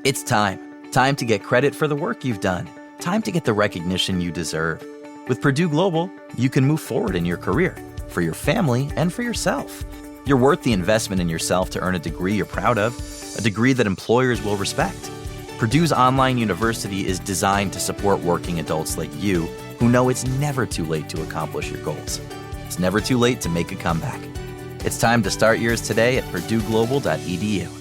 It's time. Time to get credit for the work you've done. Time to get the recognition you deserve. With Purdue Global, you can move forward in your career, for your family, and for yourself. You're worth the investment in yourself to earn a degree you're proud of, a degree that employers will respect. Purdue's online university is designed to support working adults like you who know it's never too late to accomplish your goals. It's never too late to make a comeback. It's time to start yours today at purdueglobal.edu.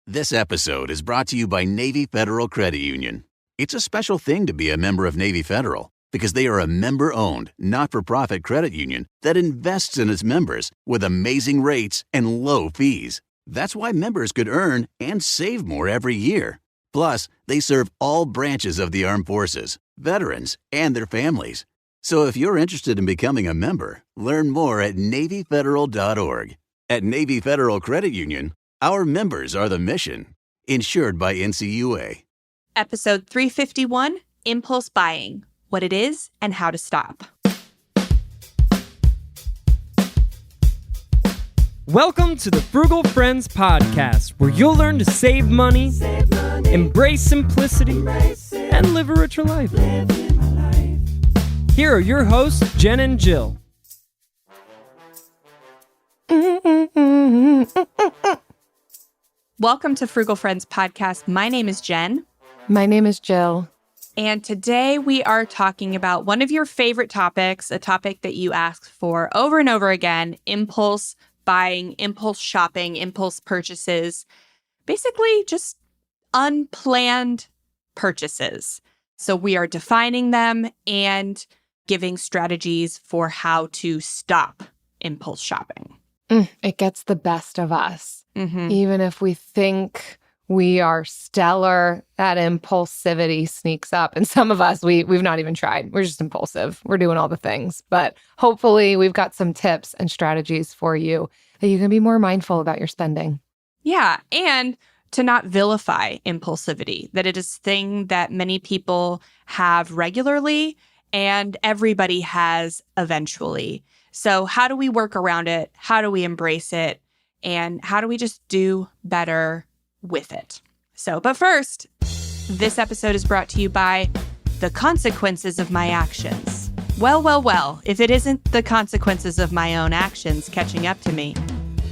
This episode is brought to you by Navy Federal Credit Union. It's a special thing to be a member of Navy Federal because they are a member-owned, not-for-profit credit union that invests in its members with amazing rates and low fees. That's why members could earn and save more every year. Plus, they serve all branches of the armed forces, veterans, and their families. So if you're interested in becoming a member, learn more at NavyFederal.org. At Navy Federal Credit Union, our members are the mission. Insured by NCUA. Episode 351, Impulse Buying, What It Is and How to Stop. Welcome to the Frugal Friends podcast, where you'll learn to save money, embrace simplicity, and live a richer life. Here are your hosts, Jen and Jill. Welcome to Frugal Friends podcast. My name is Jen. My name is Jill. And today we are talking about one of your favorite topics, a topic that you ask for over and over again, impulse buying, impulse shopping, impulse purchases, basically just unplanned purchases. So we are defining them and giving strategies for how to stop impulse shopping. It gets the best of us. Mm-hmm. Even if we think we are stellar, that impulsivity sneaks up. And some of us, we've not even tried. We're just impulsive. We're doing all the things. But hopefully we've got some tips and strategies for you that you can be more mindful about your spending. Yeah, and to not vilify impulsivity, that it is a thing that many people have regularly and everybody has eventually. So how do we work around it? How do we embrace it? And how do we just do better with it? So, but first, this episode is brought to you by the consequences of my actions. Well, if it isn't the consequences of my own actions catching up to me.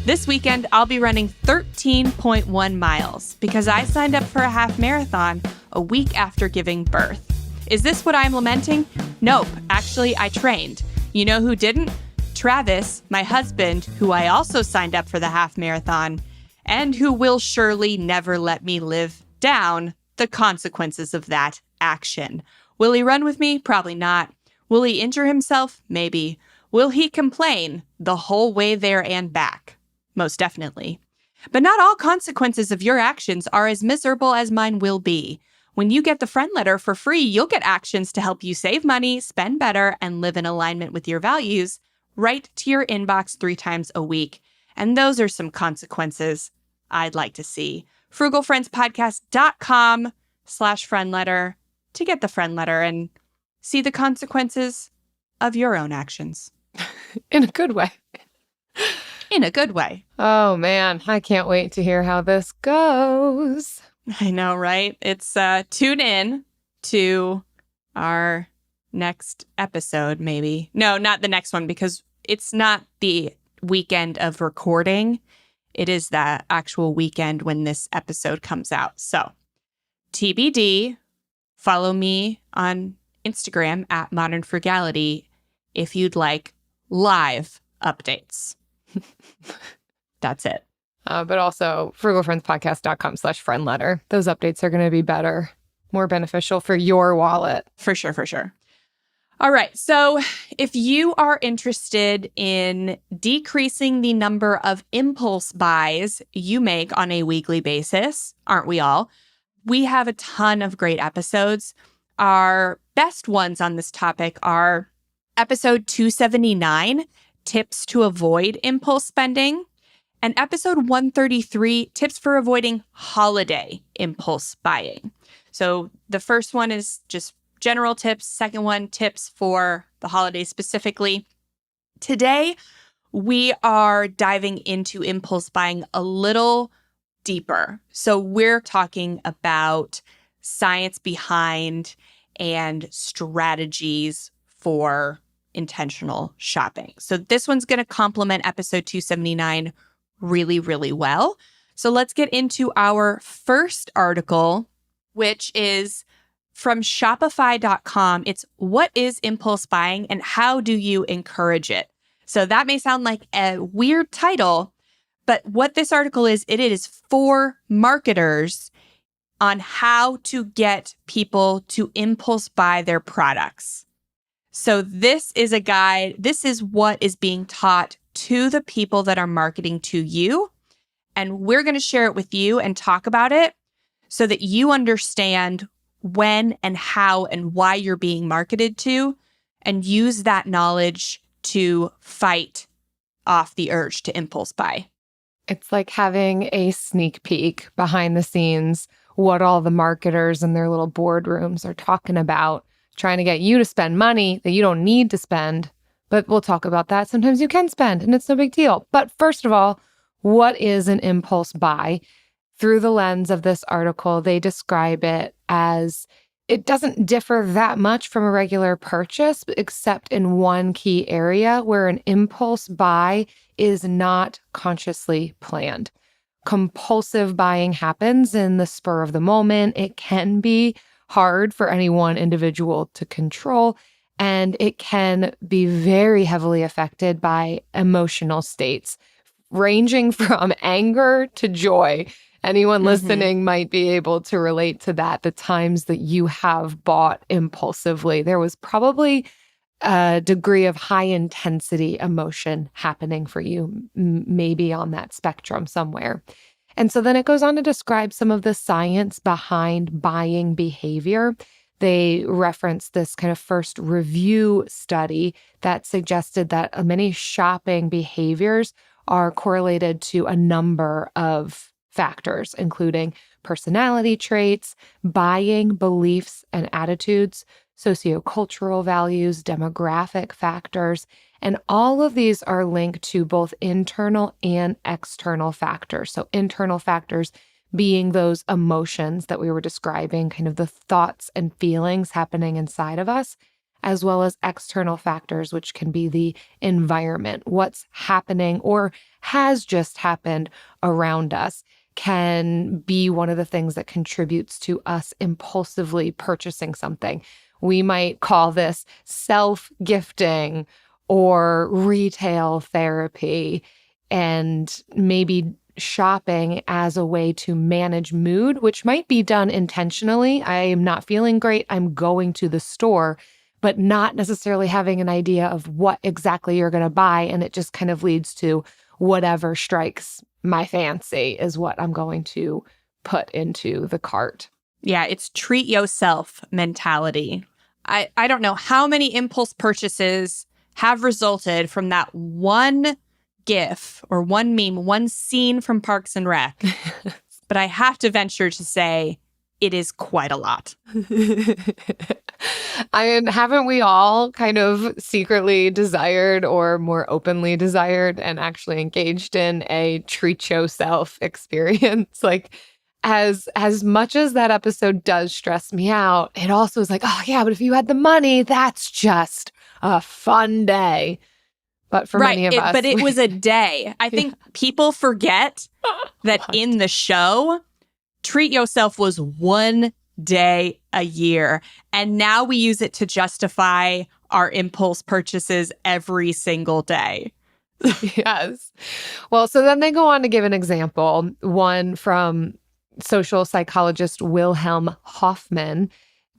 This weekend, I'll be running 13.1 miles because I signed up for a half marathon a week after giving birth. Is this what I'm lamenting? Nope. Actually, I trained. You know who didn't? Travis, my husband, who I also signed up for the half marathon, and who will surely never let me live down the consequences of that action. Will he run with me? Probably not. Will he injure himself? Maybe. Will he complain the whole way there and back? Most definitely. But not all consequences of your actions are as miserable as mine will be. When you get the friend letter for free, you'll get actions to help you save money, spend better, and live in alignment with your values right to your inbox 3 times a week. And those are some consequences I'd like to see. frugalfriendspodcast.com/friend letter to get the friend letter and see the consequences of your own actions. In a good way. In a good way. Oh, man. I can't wait to hear how this goes. I know, right? It's tune in to our next episode, maybe. No, not the next one, because it's not the weekend of recording. It is the actual weekend when this episode comes out. So, TBD, follow me on Instagram at Modern Frugality if you'd like live updates. That's it. But also frugalfriendspodcast.com/friend letter. Those updates are going to be better, more beneficial for your wallet. For sure. All right. So if you are interested in decreasing the number of impulse buys you make on a weekly basis, aren't we all? We have a ton of great episodes. Our best ones on this topic are episode 279, Tips to Avoid Impulse Spending, and episode 133, Tips for Avoiding Holiday Impulse Buying. So the first one is just general tips. Second one, tips for the holidays specifically. Today, we are diving into impulse buying a little deeper. So we're talking about science behind and strategies for intentional shopping. So this one's going to complement episode 279 really, really well. So let's get into our first article, which is from Shopify.com. It's what is impulse buying and how do you encourage it? So that may sound like a weird title, but what this article is, it is for marketers on how to get people to impulse buy their products. So this is a guide. This is what is being taught to the people that are marketing to you. And we're going to share it with you and talk about it so that you understand when and how and why you're being marketed to, and use that knowledge to fight off the urge to impulse buy. It's like having a sneak peek behind the scenes, what all the marketers in their little boardrooms are talking about, trying to get you to spend money that you don't need to spend. But we'll talk about that. Sometimes you can spend and it's no big deal. But first of all, what is an impulse buy? Through the lens of this article, they describe it as it doesn't differ that much from a regular purchase, except in one key area where an impulse buy is not consciously planned. Compulsive buying happens in the spur of the moment. It can be hard for any one individual to control, and it can be very heavily affected by emotional states, ranging from anger to joy. Anyone listening might be able to relate to that, the times that you have bought impulsively. There was probably a degree of high intensity emotion happening for you, maybe on that spectrum somewhere. And so then it goes on to describe some of the science behind buying behavior. They reference this kind of first review study that suggested that many shopping behaviors are correlated to a number of factors, including personality traits, buying beliefs and attitudes, sociocultural values, demographic factors, and all of these are linked to both internal and external factors. So internal factors being those emotions that we were describing, kind of the thoughts and feelings happening inside of us, as well as external factors, which can be the environment, what's happening or has just happened around us, can be one of the things that contributes to us impulsively purchasing something. We might call this self-gifting or retail therapy, and maybe shopping as a way to manage mood, which might be done intentionally. I am not feeling great. I'm going to the store, but not necessarily having an idea of what exactly you're going to buy. And it just kind of leads to whatever strikes my fancy is what I'm going to put into the cart. Yeah, it's treat yourself mentality. I don't know how many impulse purchases have resulted from that one GIF or one meme, one scene from Parks and Rec. But I have to venture to say it is quite a lot. Haven't we all kind of secretly desired or more openly desired and actually engaged in a treat yourself experience? Like, as much as that episode does stress me out, it also is like, oh yeah, but if you had the money, that's just a fun day. But for many of us, but it was a day. I think people forget that in the show, treat yourself was one day a year. And now we use it to justify our impulse purchases every single day. Yes. Well, so then they go on to give an example, one from social psychologist Wilhelm Hoffman.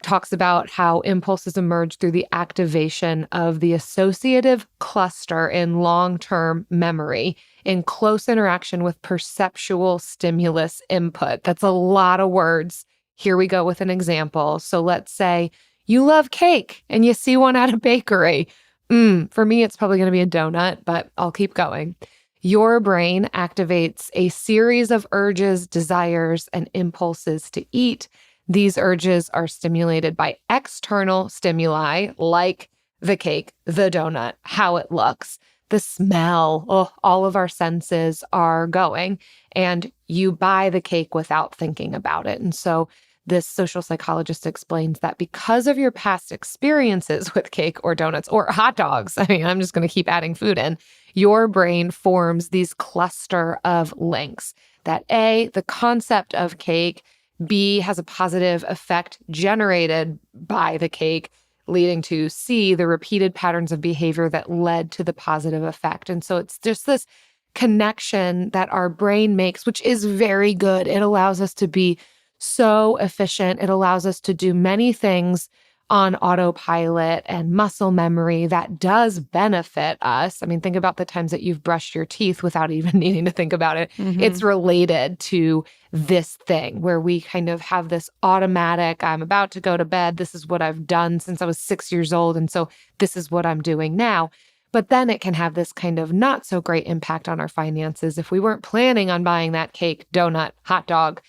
Talks about how impulses emerge through the activation of the associative cluster in long-term memory in close interaction with perceptual stimulus input. That's a lot of words. Here we go with an example. So let's say you love cake and you see one at a bakery. For me, it's probably going to be a donut, but I'll keep going. Your brain activates a series of urges, desires, and impulses to eat. These urges are stimulated by external stimuli like the cake, the donut, how it looks. the smell, all of our senses are going, and you buy the cake without thinking about it. And so this social psychologist explains that because of your past experiences with cake or donuts or hot dogs, I mean, I'm just going to keep adding food in, your brain forms these cluster of links that A, the concept of cake, B, has a positive effect generated by the cake, leading to C, the repeated patterns of behavior that led to the positive effect. And so it's just this connection that our brain makes, which is very good. It allows us to be so efficient. It allows us to do many things on autopilot and muscle memory that does benefit us. I mean, think about the times that you've brushed your teeth without even needing to think about it. It's related to this thing where we kind of have this automatic, I'm about to go to bed. This is what I've done since I was 6 years old. And so this is what I'm doing now. But then it can have this kind of not so great impact on our finances if we weren't planning on buying that cake, donut, hot dog,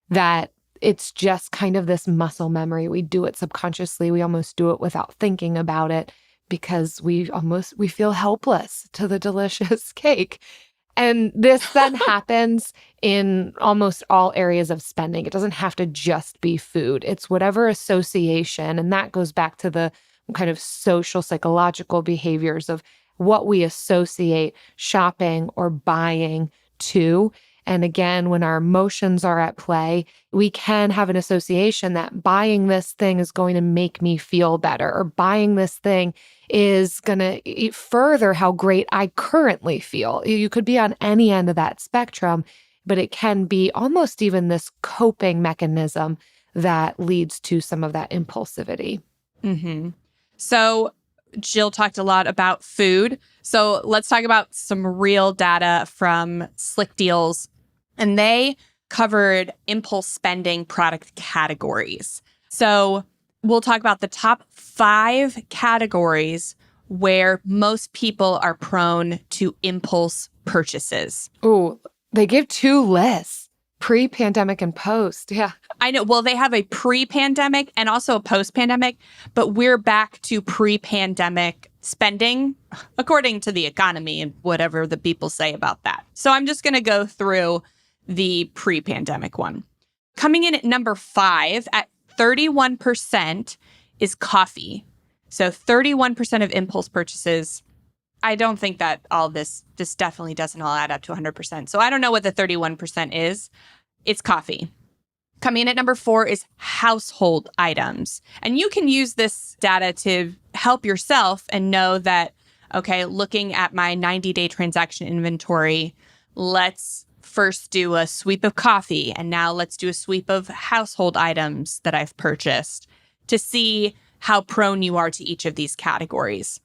that it's just kind of this muscle memory. We do it subconsciously. We almost do it without thinking about it because we feel helpless to the delicious cake. And this then happens in almost all areas of spending. It doesn't have to just be food. It's whatever association. And that goes back to the kind of social psychological behaviors of what we associate shopping or buying to. And again, when our emotions are at play, we can have an association that buying this thing is going to make me feel better, or buying this thing is going to further how great I currently feel. You could be on any end of that spectrum, but it can be almost even this coping mechanism that leads to some of that impulsivity. So Jill talked a lot about food. So let's talk about some real data from Slick Deals. And they covered impulse spending product categories. So we'll talk about the top 5 categories where most people are prone to impulse purchases. Ooh, they give 2 lists, pre-pandemic and post. Yeah. I know. Well, they have a pre-pandemic and also a post-pandemic, but we're back to pre-pandemic spending, according to the economy and whatever the people say about that. So I'm just going to go through the pre-pandemic one. Coming in at number 5 at 31% is coffee. So 31% of impulse purchases. I don't think that all this definitely doesn't all add up to 100%. So I don't know what the 31% is. It's coffee. Coming in at number 4 is household items. And you can use this data to help yourself and know that, okay, looking at my 90-day transaction inventory, let's first do a sweep of coffee. And now let's do a sweep of household items that I've purchased to see how prone you are to each of these categories.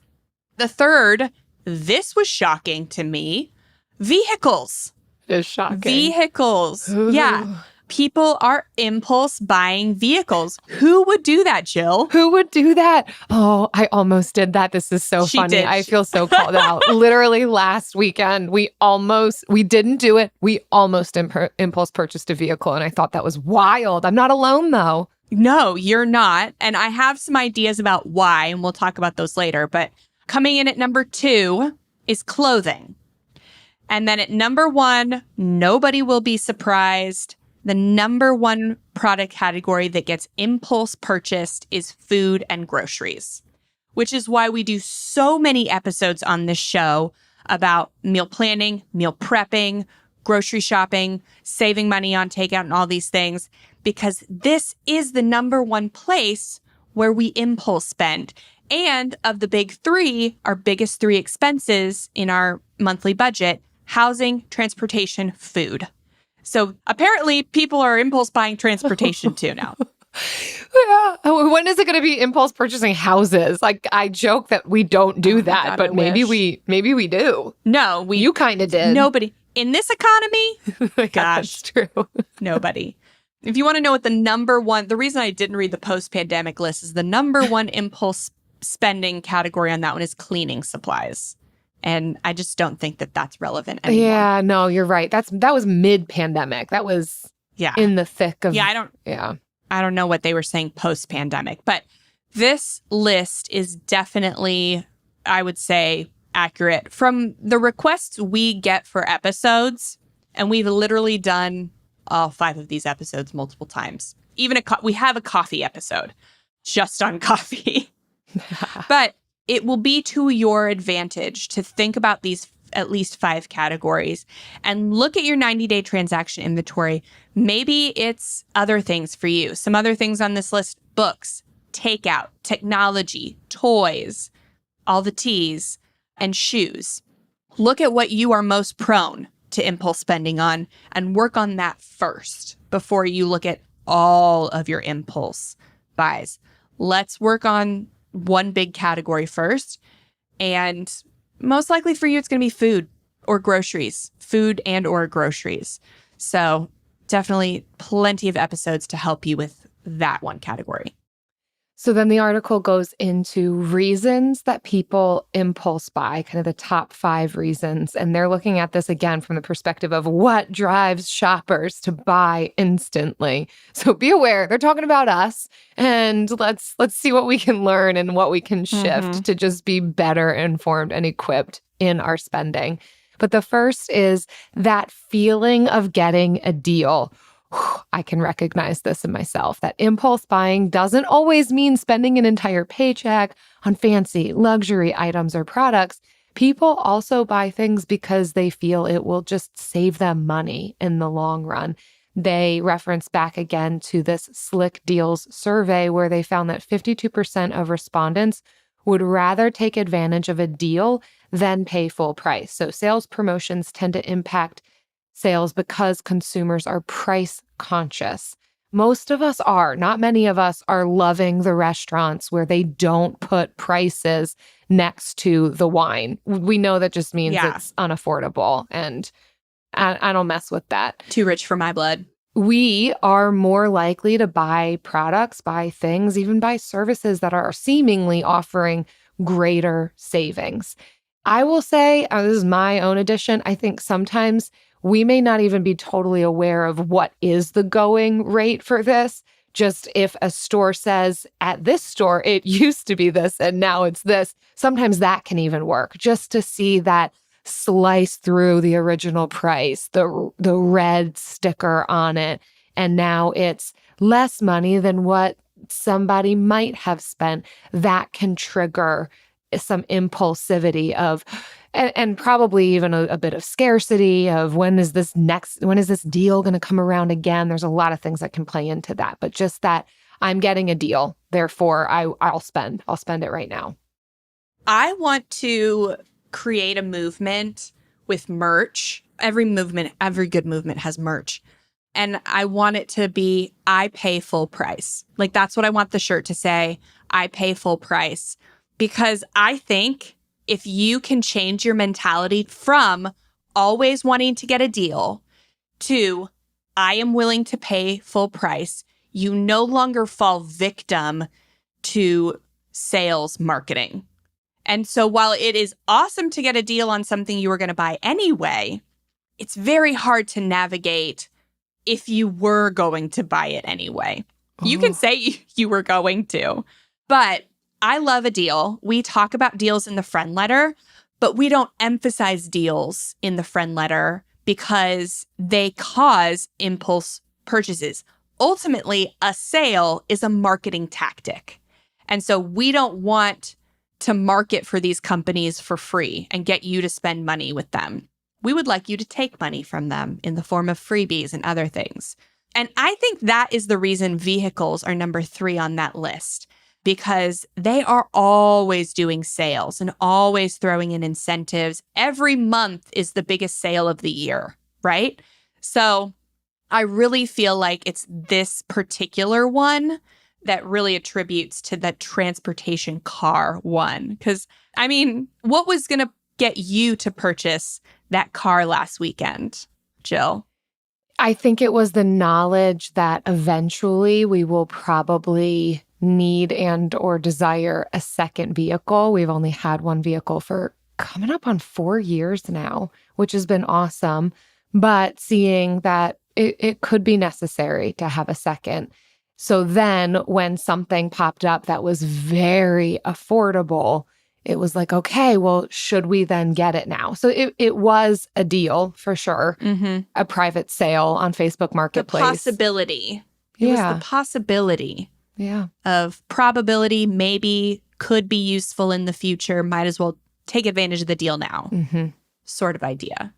The third, this was shocking to me, vehicles. It's shocking. Vehicles. Ooh. Yeah. People are impulse buying vehicles. Who would do that, Jill? Who would do that? Oh, I almost did that. This is so funny. Did. I feel so called out. Literally last weekend, we didn't do it. We almost impulse purchased a vehicle. And I thought that was wild. I'm not alone though. No, you're not. And I have some ideas about why, and we'll talk about those later. But coming in at number 2 is clothing. And then at number 1, nobody will be surprised. The number 1 product category that gets impulse purchased is food and groceries, which is why we do so many episodes on this show about meal planning, meal prepping, grocery shopping, saving money on takeout and all these things, because this is the number 1 place where we impulse spend. And of the big 3, our biggest 3 expenses in our monthly budget, housing, transportation, food. So apparently people are impulse buying transportation too now. Yeah. When is it going to be impulse purchasing houses? Like I joke that we don't do that, God, but maybe we do. No, You kind of did. Nobody in this economy. Yeah, Gosh, that's true. nobody. If you want to know what the number 1, the reason I didn't read the post-pandemic list is the number 1 impulse spending category on that one is cleaning supplies. And I just don't think that that's relevant anymore. Yeah, no, you're right. That was mid-pandemic. That was in the thick of. Yeah, I don't know what they were saying post-pandemic, but this list is definitely, I would say, accurate. From the requests we get for episodes, and we've literally done all 5 of these episodes multiple times. Even we have a coffee episode just on coffee. But it will be to your advantage to think about these at least 5 categories and look at your 90-day transaction inventory. Maybe it's other things for you. Some other things on this list: books, takeout, technology, toys, all the T's, and shoes. Look at what you are most prone to impulse spending on and work on that first before you look at all of your impulse buys. Let's work on one big category first. And most likely for you, it's going to be food or groceries, food and or groceries. So definitely plenty of episodes to help you with that one category. So then the article goes into reasons that people impulse buy, kind of the top 5 reasons. And they're looking at this again from the perspective of what drives shoppers to buy instantly. So be aware, they're talking about us, and let's see what we can learn and what we can shift to just be better informed and equipped in our spending. But the first is that feeling of getting a deal. I can recognize this in myself, that impulse buying doesn't always mean spending an entire paycheck on fancy luxury items or products. People also buy things because they feel it will just save them money in the long run. They reference back again to this Slick Deals survey where they found that 52% of respondents would rather take advantage of a deal than pay full price. So sales promotions tend to impact sales because consumers are price conscious. Most of us are. Not many of us are loving the restaurants where they don't put prices next to the wine. We know that just means it's unaffordable, and I don't mess with that. Too rich for my blood. We are more likely to buy products, buy things, even buy services that are seemingly offering greater savings. I will say, this is my own addition, I think sometimes we may not even be totally aware of what is the going rate for this. Just if a store says, at this store, it used to be this and now it's this, sometimes that can even work. Just to see that slice through the original price, the red sticker on it, and now it's less money than what somebody might have spent, that can trigger some impulsivity of, and probably even a bit of scarcity of when is this deal going to come around again? There's a lot of things that can play into that, but just that I'm getting a deal, therefore I'll spend it right now. I want to create a movement with merch. Every good movement has merch. And I want it to be, I pay full price. Like, that's what I want the shirt to say. I pay full price. Because I think if you can change your mentality from always wanting to get a deal to I am willing to pay full price, you no longer fall victim to sales marketing. And so while it is awesome to get a deal on something you were going to buy anyway, it's very hard to navigate if you were going to buy it anyway. You can say you were going to, but I love a deal. We talk about deals in the friend letter, but we don't emphasize deals in the friend letter because they cause impulse purchases. Ultimately, a sale is a marketing tactic. And so we don't want to market for these companies for free and get you to spend money with them. We would like you to take money from them in the form of freebies and other things. And I think that is the reason vehicles are number 3 on that list, because they are always doing sales and always throwing in incentives. Every month is the biggest sale of the year, right? So I really feel like it's this particular one that really attributes to that transportation car one. Because, I mean, what was going to get you to purchase that car last weekend, Jill? I think it was the knowledge that eventually we will probably need and or desire a second vehicle. We've only had one vehicle for coming up on 4 years now, which has been awesome. But seeing that it could be necessary to have a second. So then when something popped up that was very affordable, it was like, okay, well, should we then get it now? So it was a deal for sure. A private sale on Facebook Marketplace. The possibility. It was the possibility of probability, maybe could be useful in the future. Might as well take advantage of the deal now sort of idea.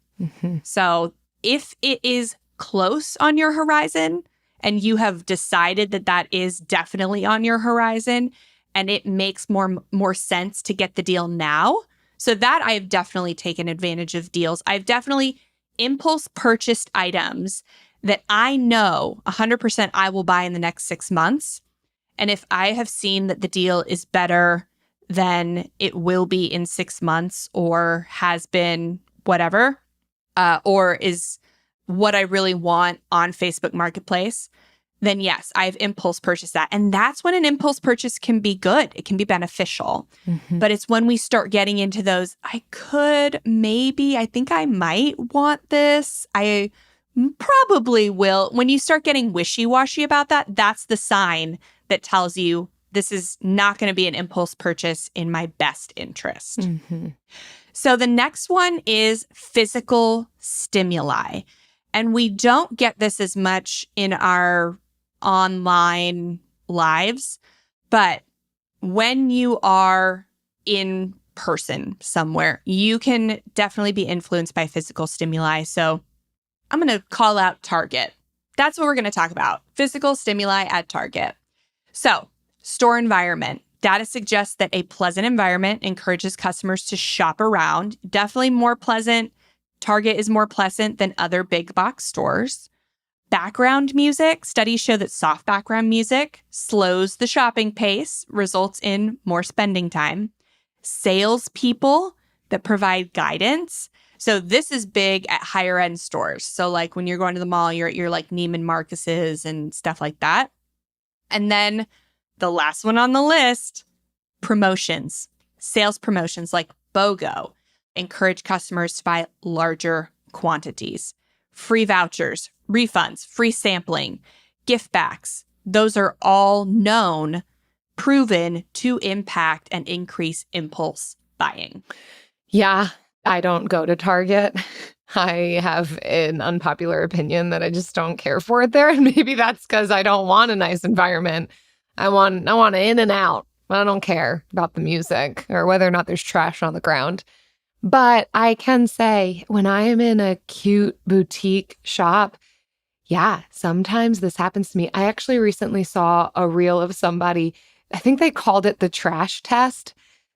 So if it is close on your horizon and you have decided that that is definitely on your horizon and it makes more sense to get the deal now, so that I have definitely taken advantage of deals. I've definitely impulse purchased items that I know 100% I will buy in the next 6 months. And if I have seen that the deal is better than it will be in 6 months or has been whatever, or is what I really want on Facebook Marketplace, then yes, I've impulse purchased that. And that's when an impulse purchase can be good. It can be beneficial. But it's when we start getting into those, I think I might want this. I probably will. When you start getting wishy-washy about that, that's the sign that tells you this is not going to be an impulse purchase in my best interest. So the next one is physical stimuli. And we don't get this as much in our online lives, but when you are in person somewhere, you can definitely be influenced by physical stimuli. So I'm going to call out Target. That's what we're going to talk about. Physical stimuli at Target. So, store environment. Data suggests that a pleasant environment encourages customers to shop around. Definitely more pleasant. Target is more pleasant than other big box stores. Background music. Studies show that soft background music slows the shopping pace, results in more spending time. Salespeople that provide guidance. So this is big at higher end stores. So like when you're going to the mall, you're at your like Neiman Marcus's and stuff like that. And then the last one on the list, promotions. Sales promotions like BOGO encourage customers to buy larger quantities. Free vouchers, refunds, free sampling, gift backs. Those are all known, proven to impact and increase impulse buying. Yeah, I don't go to Target. I have an unpopular opinion that I just don't care for it there. And maybe that's because I don't want a nice environment. I want in and out. I don't care about the music or whether or not there's trash on the ground. But I can say when I am in a cute boutique shop, yeah, sometimes this happens to me. I actually recently saw a reel of somebody, I think they called it the trash test,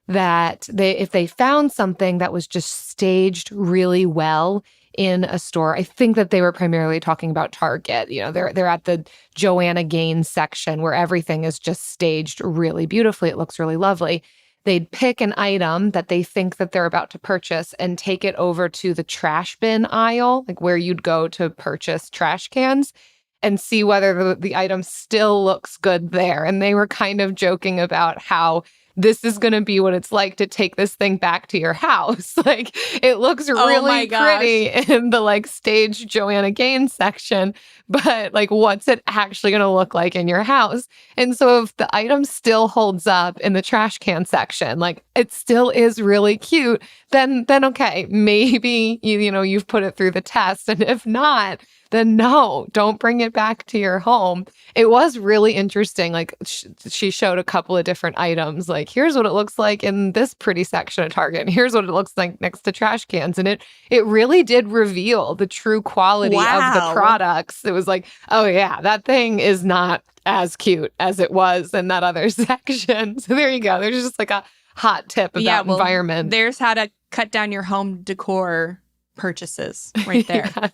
that if they found something that was just staged really well in a store, I think that they were primarily talking about Target. You know, they're at the Joanna Gaines section where everything is just staged really beautifully. It looks really lovely. They'd pick an item that they think that they're about to purchase and take it over to the trash bin aisle, like where you'd go to purchase trash cans, and see whether the item still looks good there. And they were kind of joking about how this is going to be what it's like to take this thing back to your house. Like, it looks really pretty in the like staged Joanna Gaines section, but like, what's it actually going to look like in your house? And so if the item still holds up in the trash can section, like it still is really cute, then okay, maybe you've put it through the test. And if not, then no, don't bring it back to your home. It was really interesting. Like she showed a couple of different items. Like, here's what it looks like in this pretty section of Target. And here's what it looks like next to trash cans. And it really did reveal the true quality of the products. It was like, oh yeah, that thing is not as cute as it was in that other section. So there you go. There's just like a hot tip about environment. There's how to cut down your home decor purchases right there. Yes.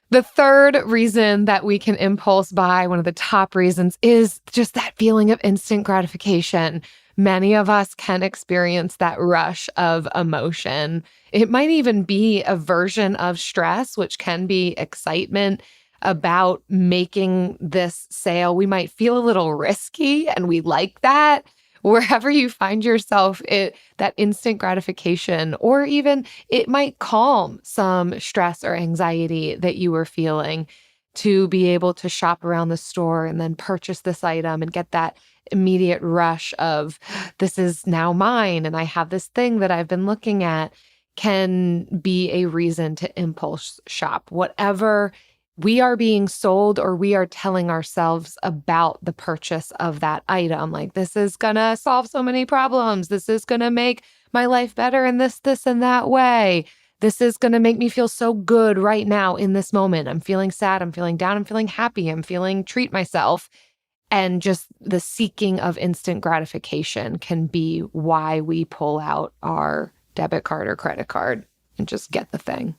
The third reason that we can impulse buy, one of the top reasons, is just that feeling of instant gratification. Many of us can experience that rush of emotion. It might even be a version of stress, which can be excitement about making this sale. We might feel a little risky, and we like that. Wherever you find yourself, that instant gratification, or even it might calm some stress or anxiety that you were feeling. to be able to shop around the store and then purchase this item and get that immediate rush of this is now mine and I have this thing that I've been looking at, can be a reason to impulse shop. Whatever we are being sold or we are telling ourselves about the purchase of that item, like this is gonna solve so many problems, this is gonna make my life better in this, and that way. This is going to make me feel so good right now in this moment. I'm feeling sad. I'm feeling down. I'm feeling happy. I'm feeling treat myself. And just the seeking of instant gratification can be why we pull out our debit card or credit card and just get the thing.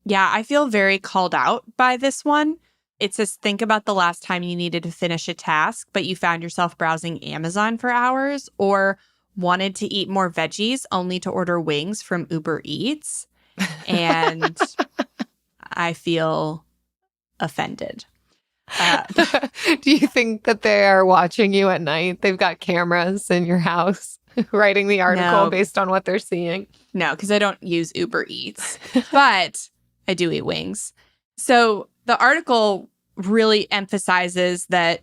Yeah, I feel very called out by this one. It says, think about the last time you needed to finish a task, but you found yourself browsing Amazon for hours, or wanted to eat more veggies only to order wings from Uber Eats. And I feel offended. Do you think that they are watching you at night? They've got cameras in your house writing the article based on what they're seeing? No, because I don't use Uber Eats, but I do eat wings. So the article really emphasizes that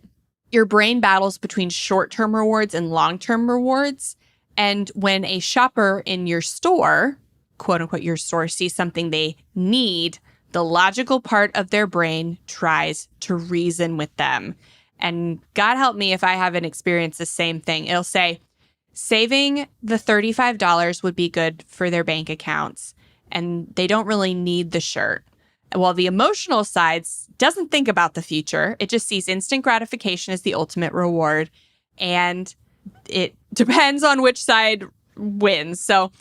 your brain battles between short-term rewards and long-term rewards. And when a shopper in your store, quote unquote, your store, sees something they need, the logical part of their brain tries to reason with them. And God help me if I haven't experienced the same thing. It'll say, saving the $35 would be good for their bank accounts, and they don't really need the shirt. While the emotional side doesn't think about the future, it just sees instant gratification as the ultimate reward. And it depends on which side wins. So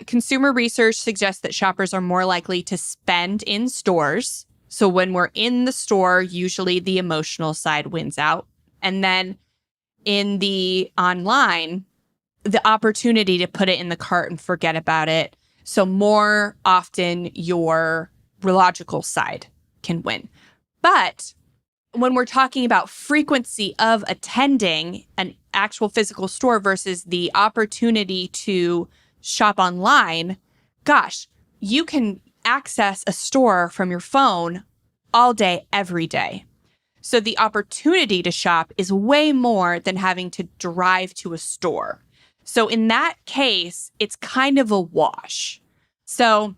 consumer research suggests that shoppers are more likely to spend in stores. So when we're in the store, usually the emotional side wins out. And then in the online, the opportunity to put it in the cart and forget about it. So more often your logical side can win. But when we're talking about frequency of attending an actual physical store versus the opportunity to shop online, gosh, you can access a store from your phone all day, every day. So the opportunity to shop is way more than having to drive to a store. So in that case, it's kind of a wash. So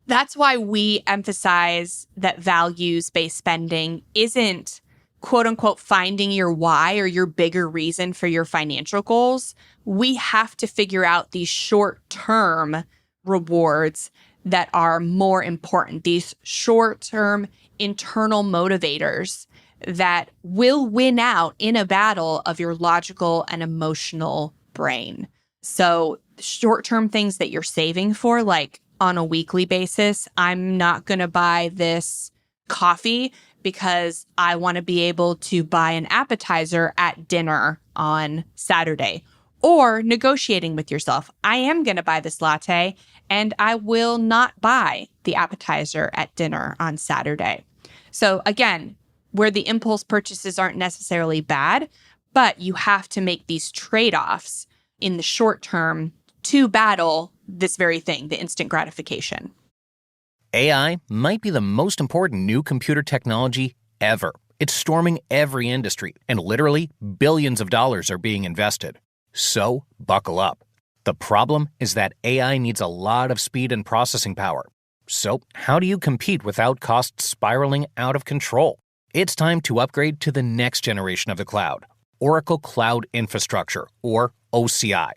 that's why we emphasize that values-based spending isn't, quote unquote, finding your why or your bigger reason for your financial goals. We have to figure out these short-term rewards that are more important, these short-term internal motivators that will win out in a battle of your logical and emotional brain. So short-term things that you're saving for, like on a weekly basis, I'm not going to buy this coffee because I want to be able to buy an appetizer at dinner on Saturday. Or negotiating with yourself, I am going to buy this latte and I will not buy the appetizer at dinner on Saturday. So again, where the impulse purchases aren't necessarily bad, but you have to make these trade-offs in the short term to battle this very thing, the instant gratification. AI might be the most important new computer technology ever. It's storming every industry, and literally billions of dollars are being invested. So, buckle up. The problem is that AI needs a lot of speed and processing power. So, how do you compete without costs spiraling out of control? It's time to upgrade to the next generation of the cloud, Oracle Cloud Infrastructure, or OCI.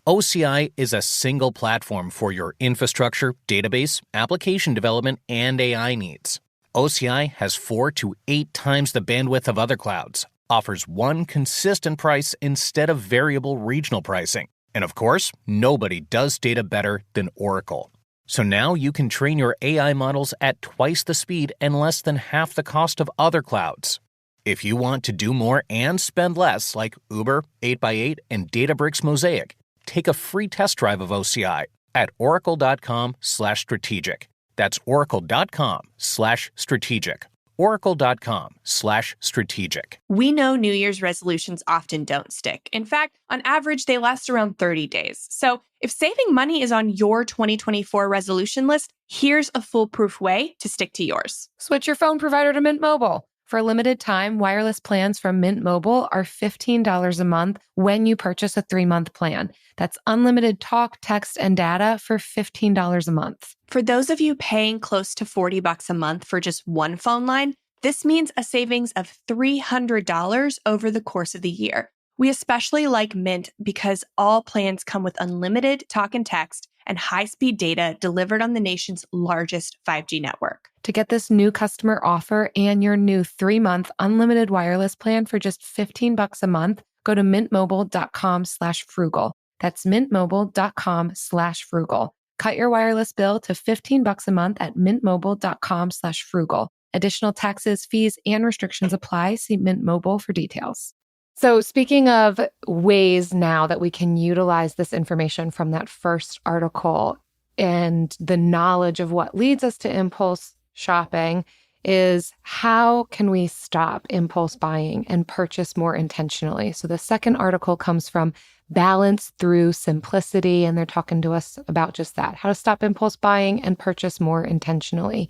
OCI is a single platform for your infrastructure, database, application development, and AI needs. OCI has 4 to 8 times the bandwidth of other clouds, offers one consistent price instead of variable regional pricing. And of course, nobody does data better than Oracle. So now you can train your AI models at twice the speed and less than half the cost of other clouds. If you want to do more and spend less, like Uber, 8x8, and Databricks Mosaic, take a free test drive of OCI at oracle.com/strategic. That's oracle.com/strategic. oracle.com/strategic. We know New Year's resolutions often don't stick. In fact, on average, they last around 30 days. So if saving money is on your 2024 resolution list, Here's a foolproof way to stick to yours. Switch your phone provider to Mint Mobile. For a limited time, wireless plans from Mint Mobile are $15 a month when you purchase a 3-month plan. That's unlimited talk, text, and data for $15 a month. For those of you paying close to $40 a month for just one phone line, this means a savings of $300 over the course of the year. We especially like Mint because all plans come with unlimited talk and text and high-speed data delivered on the nation's largest 5G network. To get this new customer offer and your new 3-month unlimited wireless plan for just $15 a month, go to mintmobile.com/frugal. That's mintmobile.com/frugal. Cut your wireless bill to $15 a month at mintmobile.com/frugal. Additional taxes, fees, and restrictions apply. See Mint Mobile for details. So speaking of ways now that we can utilize this information from that first article and the knowledge of what leads us to impulse shopping is how can we stop impulse buying and purchase more intentionally? So the second article comes from Balance Through Simplicity, and they're talking to us about just that, how to stop impulse buying and purchase more intentionally.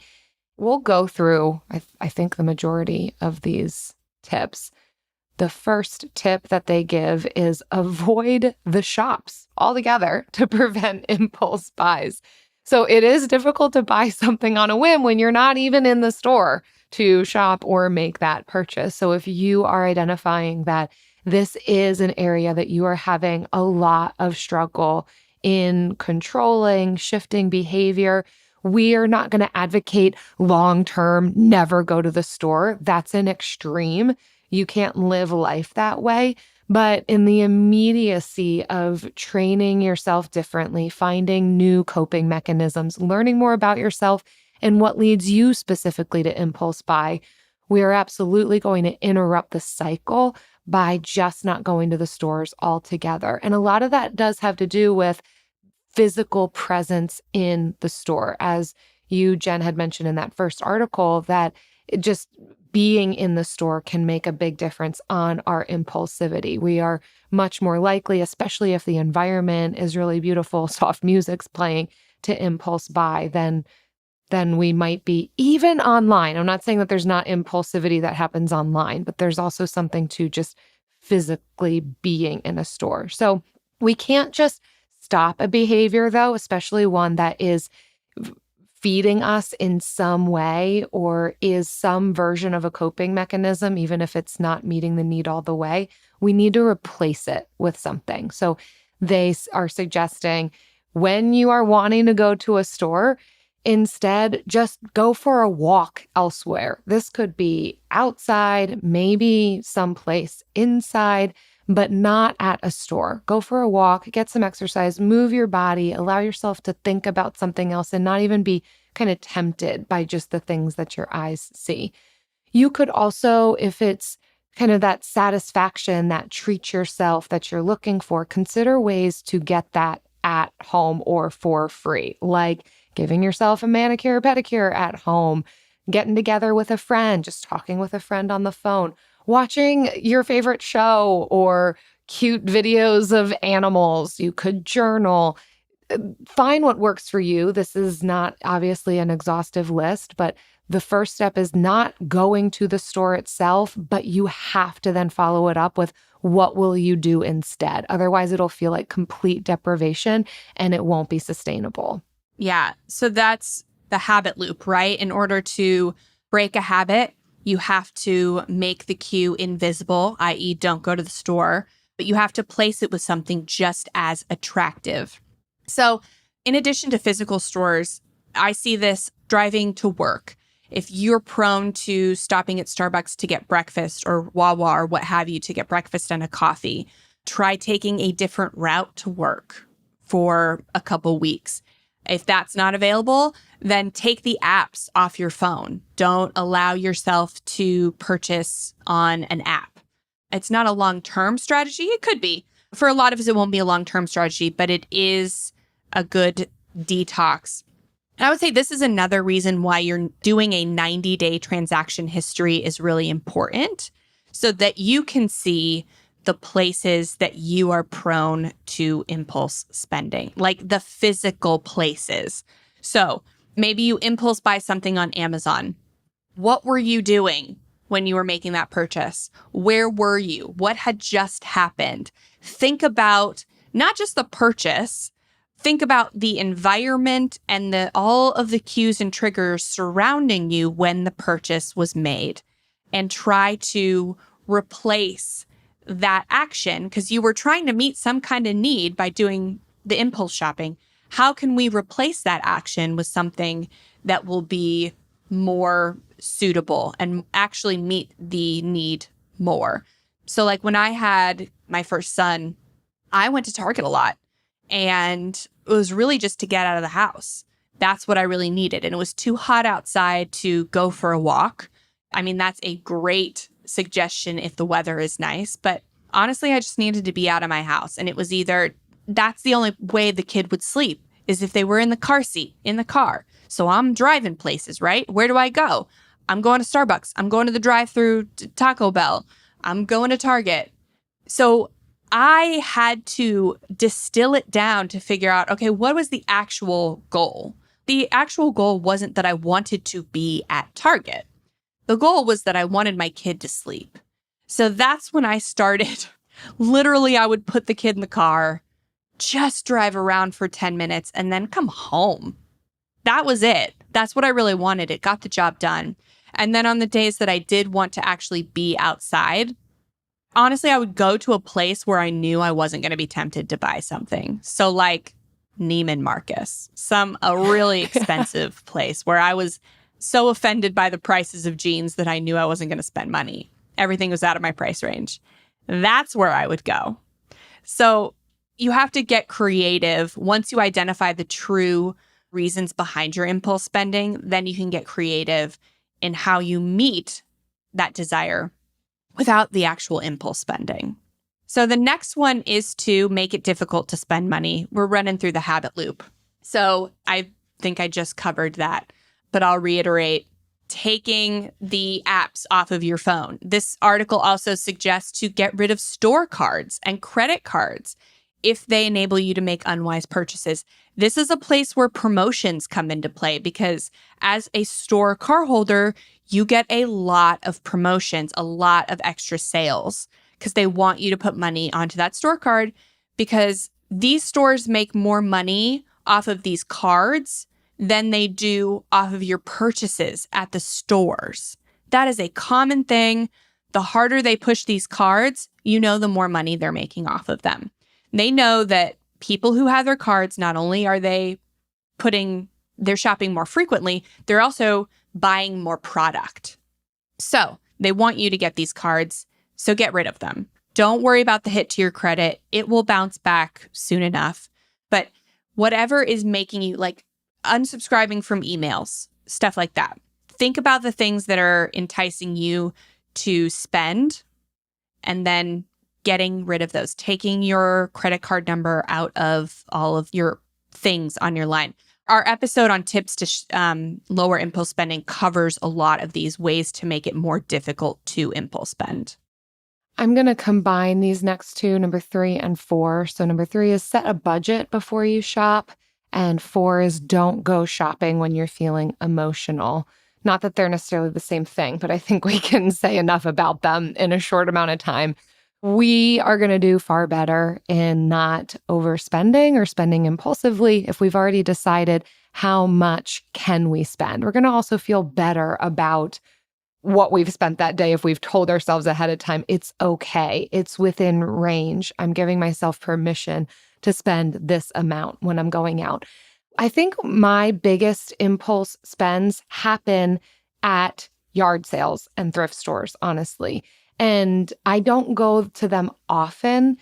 We'll go through, I think, the majority of these tips. The first tip that they give is avoid the shops altogether to prevent impulse buys. So it is difficult to buy something on a whim when you're not even in the store to shop or make that purchase. So if you are identifying that this is an area that you are having a lot of struggle in controlling, shifting behavior, we are not going to advocate long-term, never go to the store. That's an extreme. You can't live life that way. But in the immediacy of training yourself differently, finding new coping mechanisms, learning more about yourself and what leads you specifically to impulse buy, we are absolutely going to interrupt the cycle by just not going to the stores altogether. And a lot of that does have to do with physical presence in the store. As you, Jen, had mentioned in that first article, that it just being in the store can make a big difference on our impulsivity. We are much more likely, especially if the environment is really beautiful, soft music's playing, to impulse buy than we might be even online. I'm not saying that there's not impulsivity that happens online, but there's also something to just physically being in a store. So we can't just stop a behavior, though, especially one that is feeding us in some way or is some version of a coping mechanism, even if it's not meeting the need all the way. We need to replace it with something. So they are suggesting when you are wanting to go to a store, instead, just go for a walk elsewhere. This could be outside, maybe someplace inside, but not at a store. Go for a walk, get some exercise, move your body, allow yourself to think about something else and not even be kind of tempted by just the things that your eyes see. You could also, if it's kind of that satisfaction, that treat yourself that you're looking for, consider ways to get that at home or for free, like giving yourself a manicure or pedicure at home, getting together with a friend, just talking with a friend on the phone, watching your favorite show or cute videos of animals. You could journal. Find what works for you. This is not obviously an exhaustive list, but the first step is not going to the store itself, but you have to then follow it up with what will you do instead? Otherwise, it'll feel like complete deprivation and it won't be sustainable. Yeah. So that's the habit loop, right? In order to break a habit, you have to make the cue invisible, i.e. don't go to the store, but you have to place it with something just as attractive. So in addition to physical stores, I see this driving to work. If you're prone to stopping at Starbucks to get breakfast or Wawa or what have you to get breakfast and a coffee, try taking a different route to work for a couple weeks. If that's not available, then take the apps off your phone. Don't allow yourself to purchase on an app. It's not a long-term strategy. It could be. For a lot of us, it won't be a long-term strategy, but it is a good detox. And I would say this is another reason why you're doing a 90-day transaction history is really important, so that you can see the places that you are prone to impulse spending, like the physical places. So Maybe you impulse buy something on Amazon. What were you doing when you were making that purchase? Where were you? What had just happened? Think about not just the purchase, think about the environment and all of the cues and triggers surrounding you when the purchase was made, and try to replace that action because you were trying to meet some kind of need by doing the impulse shopping. How can we replace that action with something that will be more suitable and actually meet the need more? So like when I had my first son, I went to Target a lot, and it was really just to get out of the house. That's what I really needed. And it was too hot outside to go for a walk. I mean, that's a great suggestion if the weather is nice. But honestly, I just needed to be out of my house. And it was either that's the only way the kid would sleep is if they were in the car seat, in the car. So I'm driving places, right? Where do I go? I'm going to Starbucks. I'm going to the drive-through Taco Bell. I'm going to Target. So I had to distill it down to figure out, okay, what was the actual goal? The actual goal wasn't that I wanted to be at Target. The goal was that I wanted my kid to sleep. So that's when I started. Literally, I would put the kid in the car, just drive around for 10 minutes, and then come home. That was it. That's what I really wanted. It got the job done. And then on the days that I did want to actually be outside, honestly, I would go to a place where I knew I wasn't going to be tempted to buy something. So like Neiman Marcus, a really expensive place where I was so offended by the prices of jeans that I knew I wasn't going to spend money. Everything was out of my price range. That's where I would go. So you have to get creative. Once you identify the true reasons behind your impulse spending, then you can get creative in how you meet that desire without the actual impulse spending. So the next one is to make it difficult to spend money. We're running through the habit loop. So I think I just covered that, but I'll reiterate, taking the apps off of your phone. This article also suggests to get rid of store cards and credit cards if they enable you to make unwise purchases. This is a place where promotions come into play because as a store cardholder, you get a lot of promotions, a lot of extra sales because they want you to put money onto that store card because these stores make more money off of these cards than they do off of your purchases at the stores. That is a common thing. The harder they push these cards, the more money they're making off of them. They know that people who have their cards, not only are they're shopping more frequently, they're also buying more product. So they want you to get these cards, so get rid of them. Don't worry about the hit to your credit. It will bounce back soon enough. But whatever is making you like unsubscribing from emails, stuff like that. Think about the things that are enticing you to spend and then getting rid of those, taking your credit card number out of all of your things on your line. Our episode on tips to lower impulse spending covers a lot of these ways to make it more difficult to impulse spend. I'm going to combine these next two, number 3 and 4. So number 3 is set a budget before you shop. And 4 is don't go shopping when you're feeling emotional. Not that they're necessarily the same thing, but I think we can say enough about them in a short amount of time. We are going to do far better in not overspending or spending impulsively if we've already decided how much can we spend. We're going to also feel better about what we've spent that day if we've told ourselves ahead of time, it's okay, it's within range. I'm giving myself permission to spend this amount when I'm going out. I think my biggest impulse spends happen at yard sales and thrift stores, honestly. And I don't go to them often,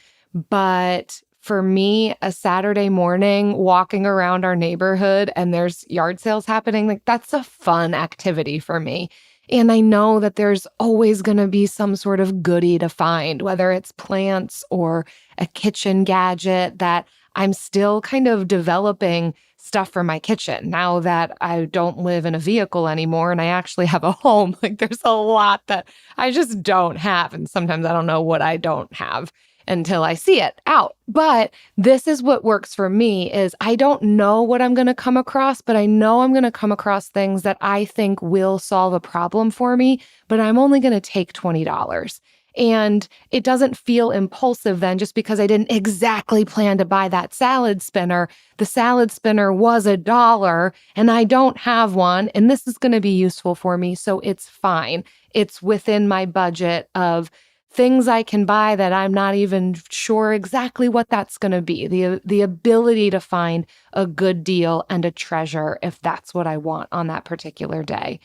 but for me, a Saturday morning walking around our neighborhood and there's yard sales happening, like that's a fun activity for me. And I know that there's always going to be some sort of goodie to find, whether it's plants or a kitchen gadget that I'm still kind of developing stuff for my kitchen now that I don't live in a vehicle anymore and I actually have a home. Like there's a lot that I just don't have. And sometimes I don't know what I don't have. until I see it out. But this is what works for me is I don't know what I'm going to come across, but I know I'm going to come across things that I think will solve a problem for me, but I'm only going to take $20. And it doesn't feel impulsive then just because I didn't exactly plan to buy that salad spinner. The salad spinner was $1 and I don't have one, and this is going to be useful for me. So it's fine. It's within my budget of things I can buy that I'm not even sure exactly what that's going to be. The ability to find a good deal and a treasure if that's what I want on that particular day.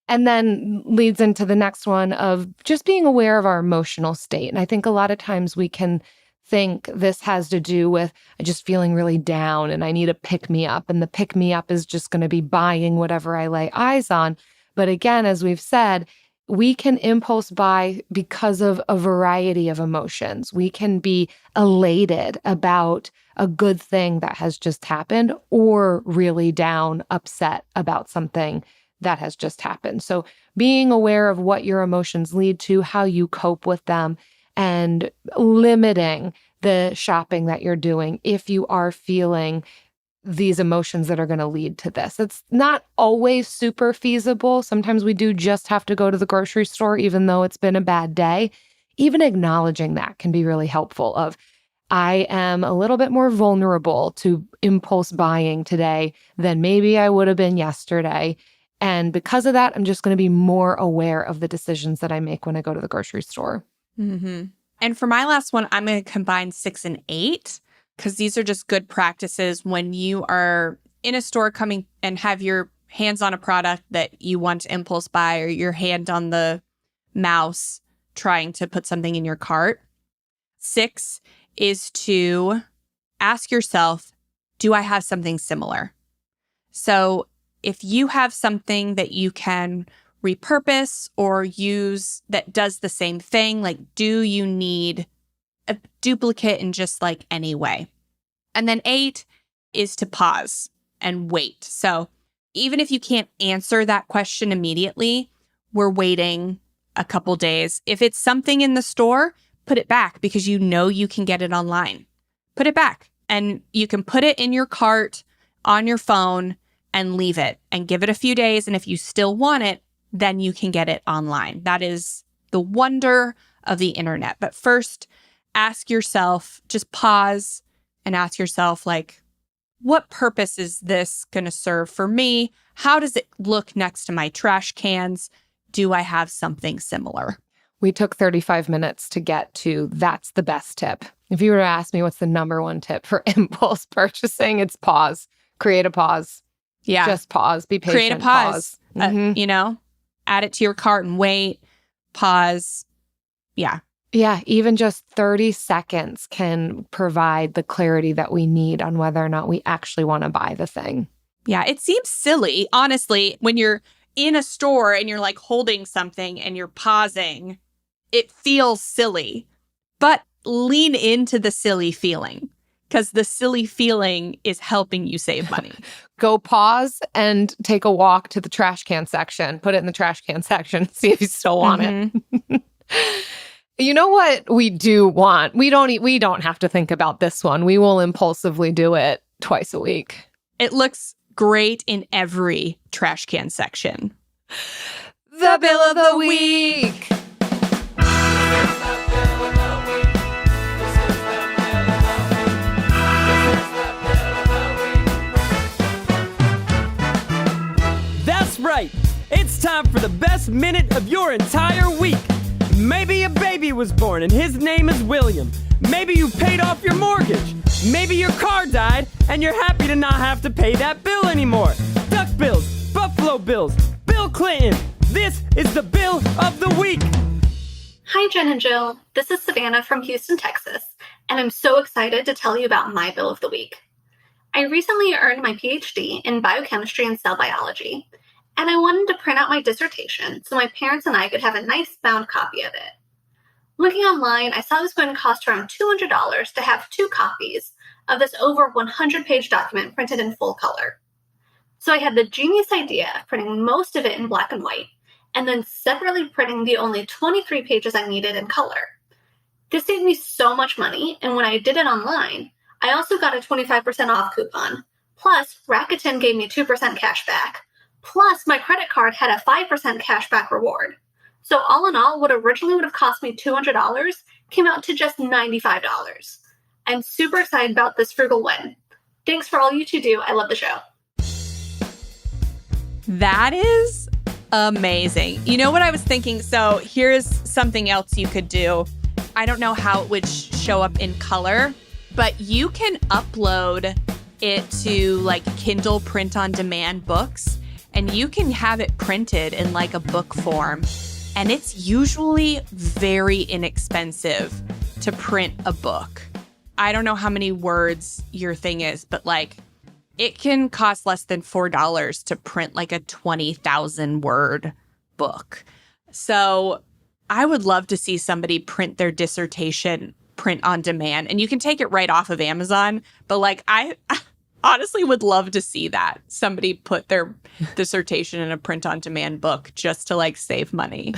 And then leads into the next one of just being aware of our emotional state. And I think a lot of times we can think this has to do with just feeling really down and I need a pick me up. And the pick me up is just going to be buying whatever I lay eyes on. But again, as we've said, we can impulse buy because of a variety of emotions. We can be elated about a good thing that has just happened or really down, upset about something that has just happened. So being aware of what your emotions lead to, how you cope with them, and limiting the shopping that you're doing if you are feeling these emotions that are going to lead to this. It's not always super feasible. Sometimes we do just have to go to the grocery store, even though it's been a bad day. Even acknowledging that can be really helpful of, I am a little bit more vulnerable to impulse buying today than maybe I would have been yesterday. And because of that, I'm just going to be more aware of the decisions that I make when I go to the grocery store. Mm-hmm. And for my last one, I'm going to combine 6 and 8 because these are just good practices when you are in a store coming and have your hands on a product that you want to impulse buy or your hand on the mouse trying to put something in your cart. 6 is to ask yourself, do I have something similar? So if you have something that you can repurpose or use that does the same thing, like, do you need a duplicate in just like any way? And then 8 is to pause and wait. So even if you can't answer that question immediately, we're waiting a couple days. If it's something in the store, put it back because you know you can get it online. Put it back and you can put it in your cart on your phone and leave it and give it a few days. And if you still want it, then you can get it online. That is the wonder of the internet. But first, ask yourself, just pause and ask yourself, like, what purpose is this going to serve for me? How does it look next to my trash cans? Do I have something similar? We took 35 minutes to get to that's the best tip. If you were to ask me what's the number one tip for impulse purchasing, it's pause. Create a pause. Yeah. Just pause. Be patient. Create a pause. Mm-hmm. Add it to your cart and wait. Pause. Yeah. Yeah. Even just 30 seconds can provide the clarity that we need on whether or not we actually want to buy the thing. Yeah. It seems silly, honestly, when you're in a store and you're like holding something and you're pausing. It feels silly, but lean into the silly feeling. Because the silly feeling is helping you save money. Go pause and take a walk to the trash can section. Put it in the trash can section. See if you still want it. You know what we do want? We don't have to think about this one. We will impulsively do it twice a week. It looks great in every trash can section. The bill of the week. That's right. It's time for the best minute of your entire week. Maybe a baby was born and his name is William. Maybe you paid off your mortgage. Maybe your car died and you're happy to not have to pay that bill anymore. Duck bills, Buffalo Bills, Bill Clinton. This is the bill of the week. Hi, Jen and Jill. This is Savannah from Houston, Texas, and I'm so excited to tell you about my bill of the week. I recently earned my PhD in biochemistry and cell biology, and I wanted to print out my dissertation so my parents and I could have a nice bound copy of it. Looking online, I saw it was going to cost around $200 to have 2 copies of this over 100-page document printed in full color. So I had the genius idea of printing most of it in black and white, and then separately printing the only 23 pages I needed in color. This saved me so much money, and when I did it online, I also got a 25% off coupon. Plus, Rakuten gave me 2% cash back. Plus, my credit card had a 5% cash back reward. So all in all, what originally would have cost me $200 came out to just $95. I'm super excited about this frugal win. Thanks for all you two do. I love the show. That is amazing. You know what I was thinking? So here's something else you could do. I don't know how it would show up in color, but you can upload it to like Kindle print on demand books, and you can have it printed in like a book form. And it's usually very inexpensive to print a book. I don't know how many words your thing is, but like it can cost less than $4 to print like a 20,000 word book. So I would love to see somebody print their dissertation print on demand, and you can take it right off of Amazon. But like, I honestly would love to see that somebody put their dissertation in a print on demand book just to like save money.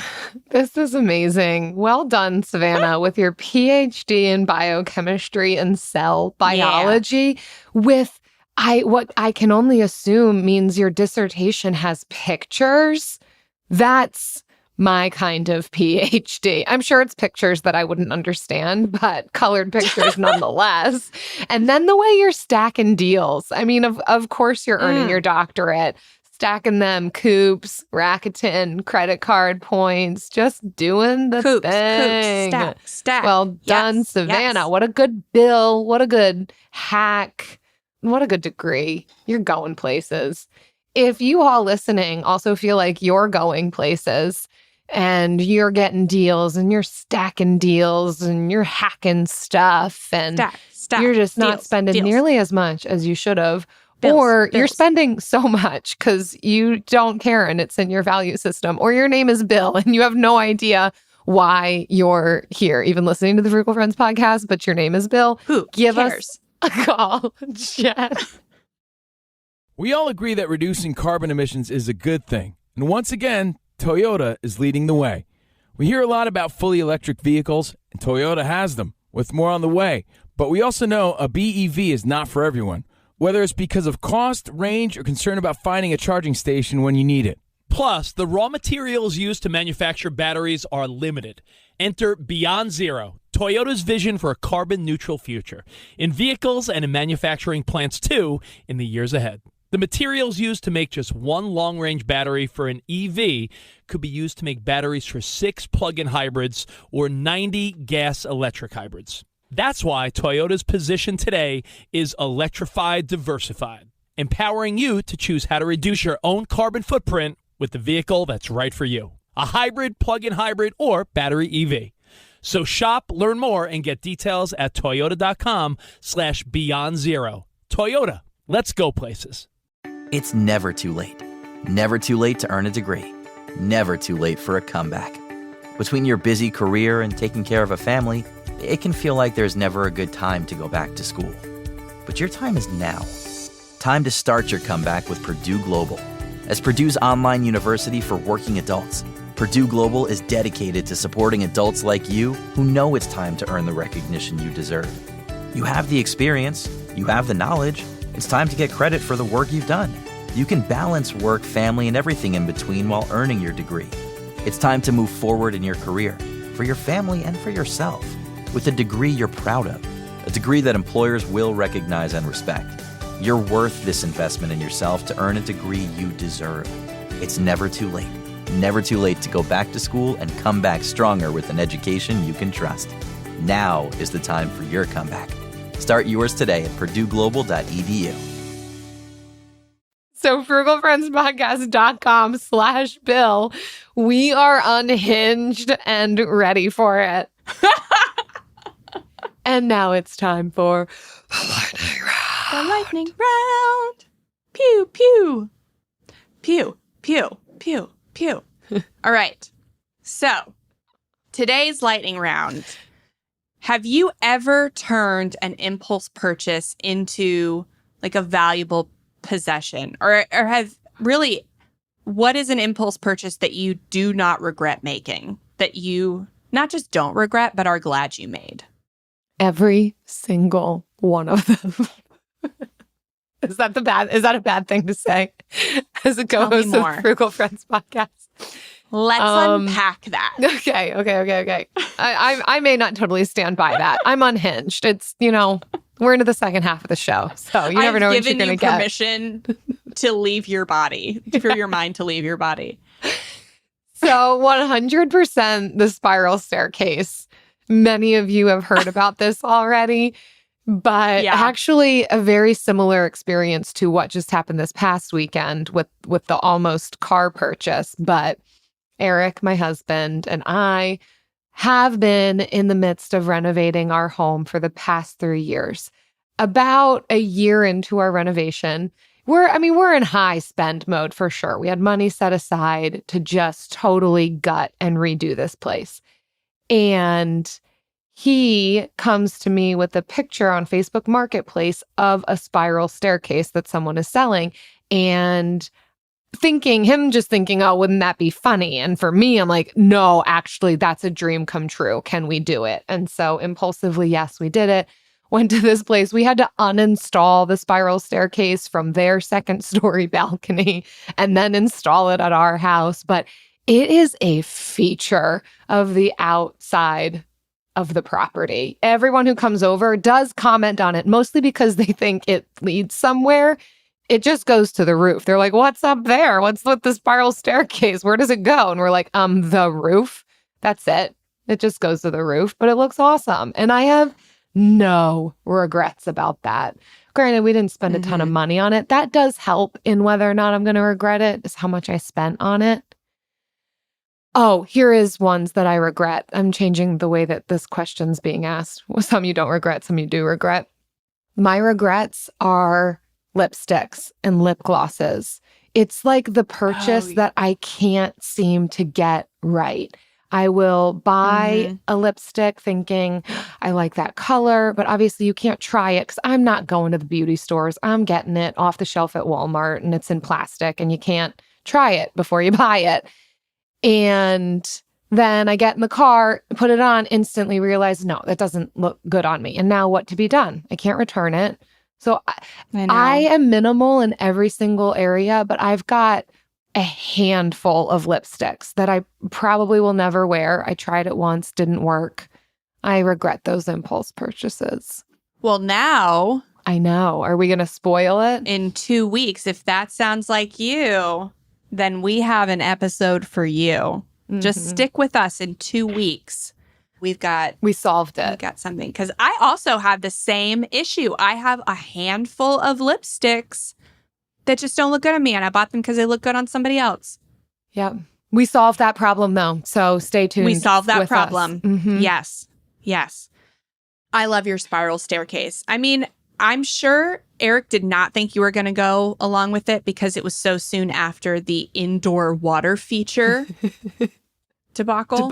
This is amazing. Well done, Savannah, with your PhD in biochemistry and cell biology with what I can only assume means your dissertation has pictures. That's my kind of PhD. I'm sure it's pictures that I wouldn't understand, but colored pictures nonetheless. And then the way you're stacking deals. I mean, of course you're earning your doctorate, stacking them, Coops, Rakuten, credit card points, just doing the thing. Stack. Well done, Savannah. Yes. What a good bill. What a good hack. What a good degree. You're going places. If you all listening also feel like you're going places and you're getting deals and you're stacking deals and you're hacking stuff and you're just not spending nearly as much as you should have, or you're spending so much because you don't care and it's in your value system, or your name is Bill and you have no idea why you're here, even listening to the Frugal Friends podcast, but your name is Bill. Who Give cares? us a call, Jen. We all agree that reducing carbon emissions is a good thing. And once again, Toyota is leading the way. We hear a lot about fully electric vehicles, and Toyota has them, with more on the way. But we also know a BEV is not for everyone, whether it's because of cost, range, or concern about finding a charging station when you need it. Plus, the raw materials used to manufacture batteries are limited. Enter Beyond Zero, Toyota's vision for a carbon-neutral future, in vehicles and in manufacturing plants, too, in the years ahead. The materials used to make just one long-range battery for an EV could be used to make batteries for 6 plug-in hybrids or 90 gas-electric hybrids. That's why Toyota's position today is electrified diversified, empowering you to choose how to reduce your own carbon footprint with the vehicle that's right for you. A hybrid, plug-in hybrid, or battery EV. So shop, learn more, and get details at toyota.com/beyond zero. Toyota, let's go places. It's never too late. Never too late to earn a degree. Never too late for a comeback. Between your busy career and taking care of a family, it can feel like there's never a good time to go back to school. But your time is now. Time to start your comeback with Purdue Global. As Purdue's online university for working adults, Purdue Global is dedicated to supporting adults like you who know it's time to earn the recognition you deserve. You have the experience, you have the knowledge, it's time to get credit for the work you've done. You can balance work, family, and everything in between while earning your degree. It's time to move forward in your career, for your family and for yourself, with a degree you're proud of, a degree that employers will recognize and respect. You're worth this investment in yourself to earn a degree you deserve. It's never too late. Never too late to go back to school and come back stronger with an education you can trust. Now is the time for your comeback. Start yours today at purdueglobal.edu. So frugalfriendspodcast.com/Bill. We are unhinged and ready for it. And now it's time for the lightning round. The lightning round. Pew, pew. Pew, pew, pew, pew. All right. So today's lightning round. Have you ever turned an impulse purchase into like a valuable possession? Or have really, what is an impulse purchase that you do not regret making? That you not just don't regret, but are glad you made? Every single one of them. Is that a bad thing to say as a co-host of Frugal Friends podcast? Let's unpack that. Okay. I may not totally stand by that. I'm unhinged. It's, we're into the second half of the show, so you never know what you're going to get. I've given you permission to leave your body, for your mind to leave your body. So 100% the spiral staircase. Many of you have heard about this already, but actually a very similar experience to what just happened this past weekend with the almost car purchase. But Eric, my husband, and I have been in the midst of renovating our home for the past 3 years. About a year into our renovation, we're in high spend mode for sure. We had money set aside to just totally gut and redo this place. And he comes to me with a picture on Facebook Marketplace of a spiral staircase that someone is selling, and thinking, oh, wouldn't that be funny? And for me, I'm like, no, actually, that's a dream come true. Can we do it? And so impulsively, yes, we did it. Went to this place. We had to uninstall the spiral staircase from their second story balcony and then install it at our house. But it is a feature of the outside of the property. Everyone who comes over does comment on it, mostly because they think it leads somewhere. It just goes to the roof. They're like, what's up there? What's with the spiral staircase? Where does it go? And we're like, the roof. That's it. It just goes to the roof, but it looks awesome. And I have no regrets about that. Granted, we didn't spend a ton of money on it. That does help in whether or not I'm going to regret it, is how much I spent on it. Oh, here is ones that I regret. I'm changing the way that this question's being asked. Well, some you don't regret, some you do regret. My regrets are lipsticks and lip glosses. It's like the purchase that I can't seem to get right. I will buy a lipstick thinking, I like that color, but obviously you can't try it because I'm not going to the beauty stores. I'm getting it off the shelf at Walmart and it's in plastic and you can't try it before you buy it. And then I get in the car, put it on, instantly realize, no, that doesn't look good on me. And now what to be done? I can't return it. So I am minimal in every single area, but I've got a handful of lipsticks that I probably will never wear. I tried it once, didn't work. I regret those impulse purchases. Well, now... I know. Are we going to spoil it? In 2 weeks, if that sounds like you, then we have an episode for you. Just stick with us in 2 weeks. We solved it. We've got something. Because I also have the same issue. I have a handful of lipsticks that just don't look good on me. And I bought them because they look good on somebody else. Yep. We solved that problem, though. So stay tuned. We solved that problem. Yes. Yes. I love your spiral staircase. I mean, I'm sure Eric did not think you were going to go along with it because it was so soon after the indoor water feature debacle.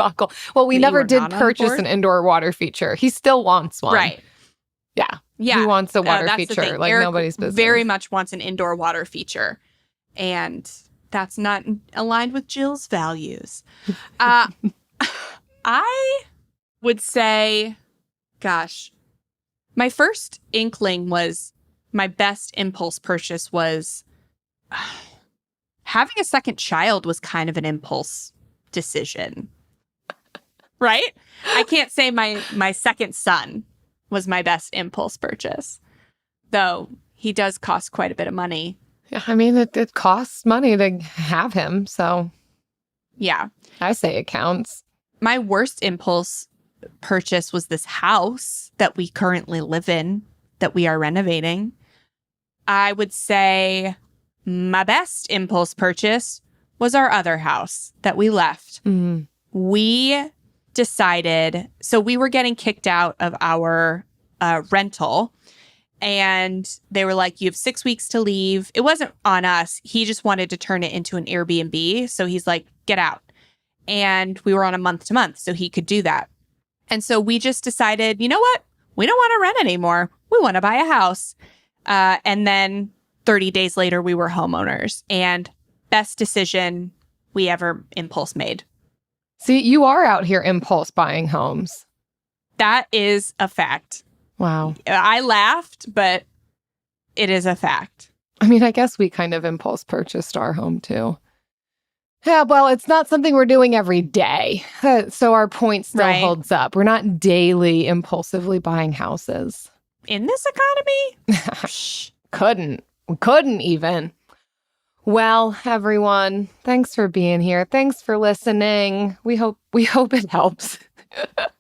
Well, we never did purchase an indoor water feature. He still wants one. Right. Yeah. He wants a water feature like Eric nobody's business. Very much wants an indoor water feature. And that's not aligned with Jill's values. I would say, gosh, my first inkling was, my best impulse purchase was having a second child was kind of an impulse decision. Right? I can't say my second son was my best impulse purchase, though he does cost quite a bit of money. Yeah, I mean, it costs money to have him, so yeah. I say it counts. My worst impulse purchase was this house that we currently live in, that we are renovating. I would say my best impulse purchase was our other house that we left. We decided, so we were getting kicked out of our rental, and they were like, you have 6 weeks to leave. It wasn't on us. He just wanted to turn it into an Airbnb. So he's like, get out. And we were on a month to month, so he could do that. And so we just decided, you know what? We don't want to rent anymore. We want to buy a house. And then 30 days later, we were homeowners. And best decision we ever impulse made. See, you are out here impulse buying homes. That is a fact. Wow. I laughed, but it is a fact. I mean, I guess we kind of impulse purchased our home too. Yeah, well, it's not something we're doing every day. So our point still holds up. We're not daily impulsively buying houses. In this economy? We couldn't even. Well, everyone, thanks for being here. Thanks for listening. We hope it helps.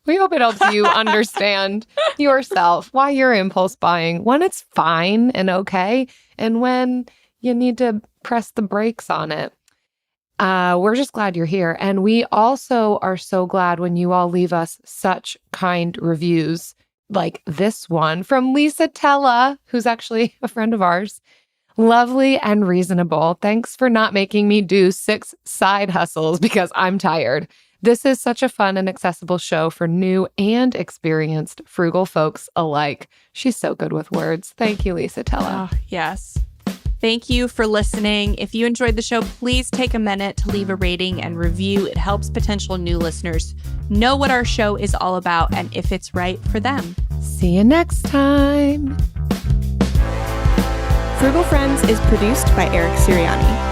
We hope it helps you understand yourself why you're impulse buying, when it's fine and okay, and when you need to press the brakes on it. We're just glad you're here. And we also are so glad when you all leave us such kind reviews like this one from Lisa Tella, who's actually a friend of ours. Lovely and reasonable. Thanks for not making me do 6 side hustles because I'm tired. This is such a fun and accessible show for new and experienced frugal folks alike. She's so good with words. Thank you, Lisa Tella. Oh, yes. Thank you for listening. If you enjoyed the show, please take a minute to leave a rating and review. It helps potential new listeners know what our show is all about and if it's right for them. See you next time. Frugal Friends is produced by Eric Siriani.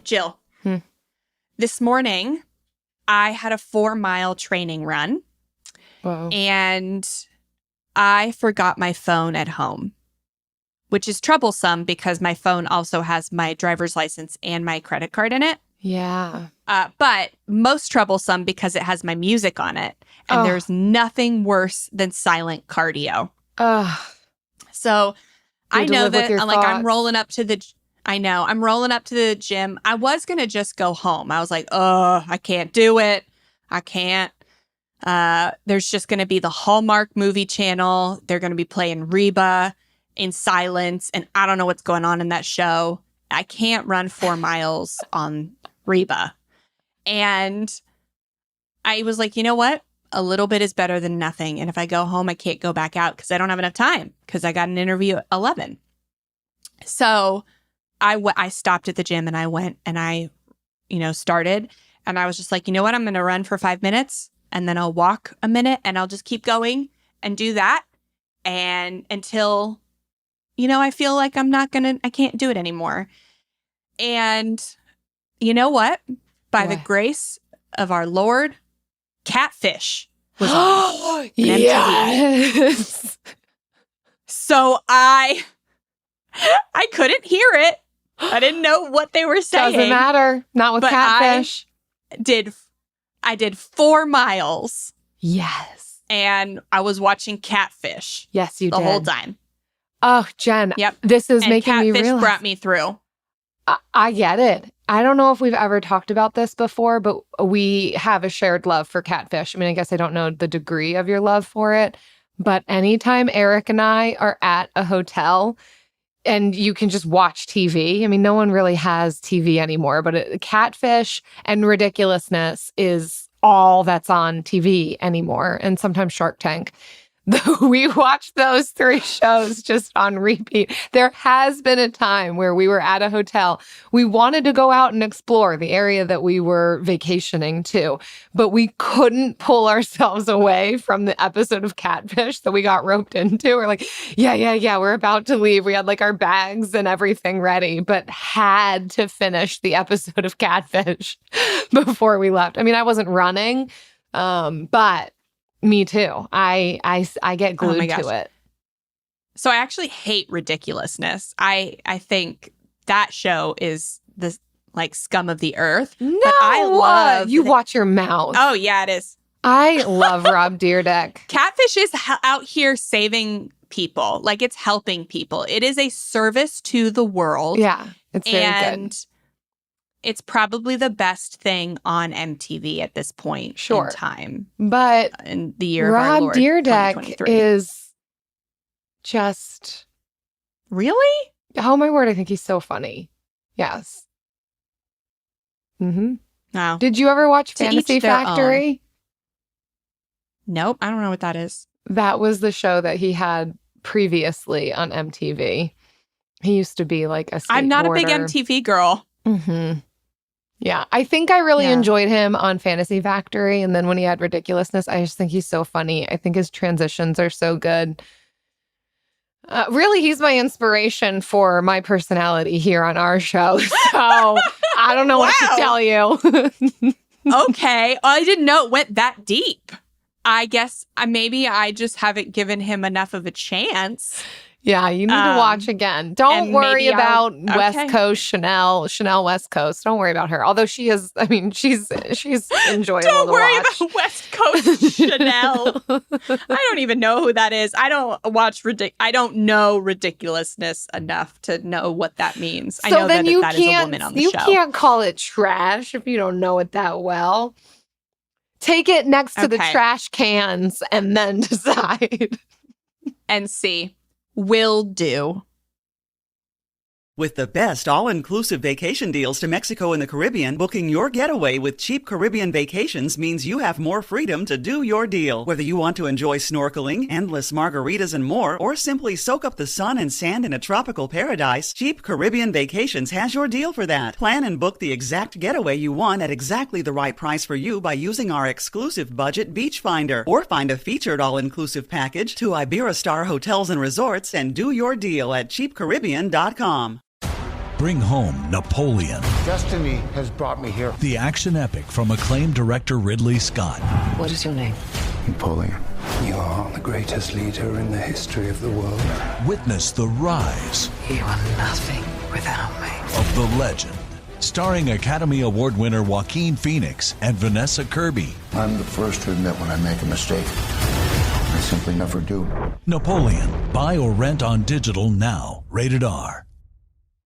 Jill, this morning I had a 4-mile training run. Whoa. And I forgot my phone at home, which is troublesome because my phone also has my driver's license and my credit card in it. Yeah. But most troublesome because it has my music on it. And there's nothing worse than silent cardio. So I know that I'm rolling up to the... I'm rolling up to the gym. I was going to just go home. I was like, I can't do it. I can't. There's just going to be the Hallmark movie channel. They're going to be playing Reba in silence. And I don't know what's going on in that show. I can't run 4 miles on Reba. And I was like, you know what? A little bit is better than nothing. And if I go home, I can't go back out because I don't have enough time because I got an interview at 11. So I stopped at the gym and I went and I, started. And I was just like, you know what? I'm going to run for 5 minutes and then I'll walk a minute and I'll just keep going and do that. And until, I feel like I can't do it anymore. And you know what? By the grace of our Lord, Catfish was on MTV. Yes. So I couldn't hear it. I didn't know what they were saying. Doesn't matter. Not with Catfish. I did 4 miles. Yes. And I was watching Catfish. Yes, you did. The whole time. Oh, Jen. Yep. This is making me Catfish realize. brought me through. I get it. I don't know if we've ever talked about this before, but we have a shared love for Catfish. I mean, I guess I don't know the degree of your love for it, but anytime Eric and I are at a hotel and you can just watch TV. I mean, no one really has TV anymore, but Catfish and ridiculousness is all that's on TV anymore. And sometimes Shark Tank. We watched those 3 shows just on repeat. There has been a time where we were at a hotel. We wanted to go out and explore the area that we were vacationing to, but we couldn't pull ourselves away from the episode of Catfish that we got roped into. We're like, yeah, we're about to leave. We had like our bags and everything ready, but had to finish the episode of Catfish before we left. I mean, I wasn't running, but me too. I get glued to it. So I actually hate ridiculousness. I think that show is the scum of the earth. No, but I love you watch your mouth. Oh yeah, it is. I love Rob Dyrdek. Catfish is out here saving people. Like it's helping people. It is a service to the world. Yeah, it's very good. It's probably the best thing on MTV at this point in time. But in the year Rob of our Lord, Dyrdek is just... Really? Oh my word, I think he's so funny. Yes. Mm-hmm. Wow. Did you ever watch Fantasy Factory? Nope, I don't know what that is. That was the show that he had previously on MTV. He used to be like a skateboarder. I'm not a big MTV girl. Mm-hmm. Yeah, I think I really enjoyed him on Fantasy Factory. And then when he had Ridiculousness, I just think he's so funny. I think his transitions are so good. Really, he's my inspiration for my personality here on our show. So I don't know what to tell you. Okay. I didn't know it went that deep. I guess maybe I just haven't given him enough of a chance. Yeah, you need to watch again. Don't worry about West Coast Chanel West Coast. Don't worry about her. Although she is, I mean, she's enjoyable Don't to worry watch. about West Coast Chanel. I don't even know who that is. I don't know Ridiculousness enough to know what that means. I know that is a woman on the show. You can't call it trash if you don't know it that well. Take it next to the trash cans and then decide. And see. Will do. With the best all-inclusive vacation deals to Mexico and the Caribbean, booking your getaway with Cheap Caribbean Vacations means you have more freedom to do your deal. Whether you want to enjoy snorkeling, endless margaritas and more, or simply soak up the sun and sand in a tropical paradise, Cheap Caribbean Vacations has your deal for that. Plan and book the exact getaway you want at exactly the right price for you by using our exclusive budget beach finder. Or find a featured all-inclusive package to Iberostar Hotels and Resorts and do your deal at cheapcaribbean.com. Bring home Napoleon. Destiny has brought me here. The action epic from acclaimed director Ridley Scott. What is your name? Napoleon. You are the greatest leader in the history of the world. Witness the rise. You are nothing without me. Of the legend. Starring Academy Award winner Joaquin Phoenix and Vanessa Kirby. I'm the first to admit when I make a mistake. I simply never do. Napoleon. Buy or rent on digital now. Rated R.